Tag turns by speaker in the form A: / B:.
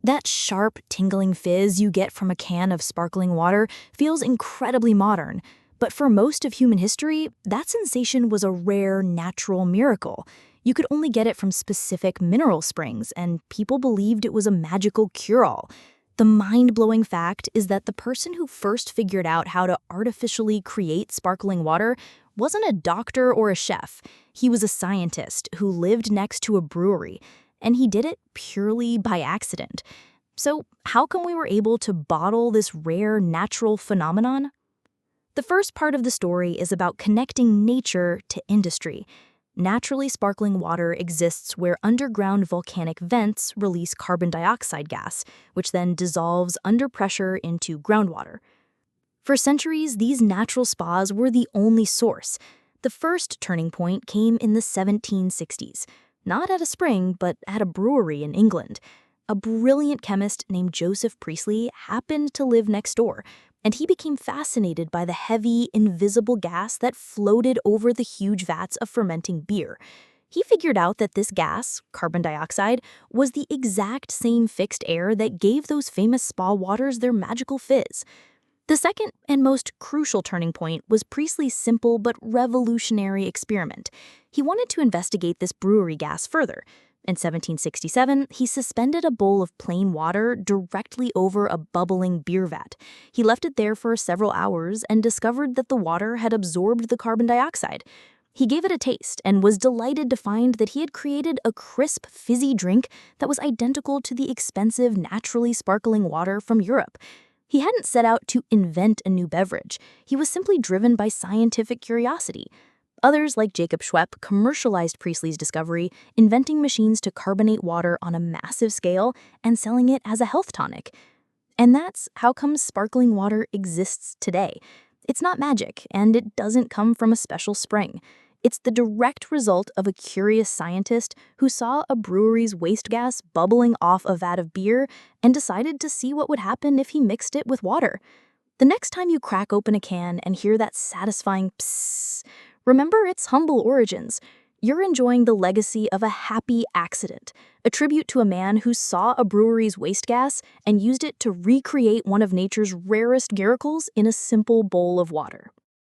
A: That sharp, tingling fizz you get from a can of sparkling water feels incredibly modern, but for most of human history, that sensation was a rare, natural miracle. You could only get it from specific mineral springs, and people believed it was a magical cure-all. The mind-blowing fact is that the person who first figured out how to artificially create sparkling water wasn't a doctor or a chef. He was a scientist who lived next to a brewery, and he did it purely by accident. So, how come we were able to bottle this rare natural phenomenon? The first part of the story is about connecting nature to industry. Naturally sparkling water exists where underground volcanic vents release carbon dioxide gas, which then dissolves under pressure into groundwater. For centuries, these natural spas were the only source. The first turning point came in the 1760s, not at a spring, but at a brewery in England. A brilliant chemist named Joseph Priestley happened to live next door, and he became fascinated by the heavy, invisible gas that floated over the huge vats of fermenting beer. He figured out that this gas, carbon dioxide, was the exact same fixed air that gave those famous spa waters their magical fizz. The second and most crucial turning point was Priestley's simple but revolutionary experiment. He wanted to investigate this brewery gas further. In 1767, he suspended a bowl of plain water directly over a bubbling beer vat. He left it there for several hours and discovered that the water had absorbed the carbon dioxide. He gave it a taste and was delighted to find that he had created a crisp, fizzy drink that was identical to the expensive, naturally sparkling water from Europe. He hadn't set out to invent a new beverage. He was simply driven by scientific curiosity. Others, like Jacob Schwepp, commercialized Priestley's discovery, inventing machines to carbonate water on a massive scale and selling it as a health tonic. And that's how come sparkling water exists today. It's not magic, and it doesn't come from a special spring. It's the direct result of a curious scientist who saw a brewery's waste gas bubbling off a vat of beer and decided to see what would happen if he mixed it with water. The next time you crack open a can and hear that satisfying psss, remember its humble origins. You're enjoying the legacy of a happy accident, a tribute to a man who saw a brewery's waste gas and used it to recreate one of nature's rarest miracles in a simple bowl of water.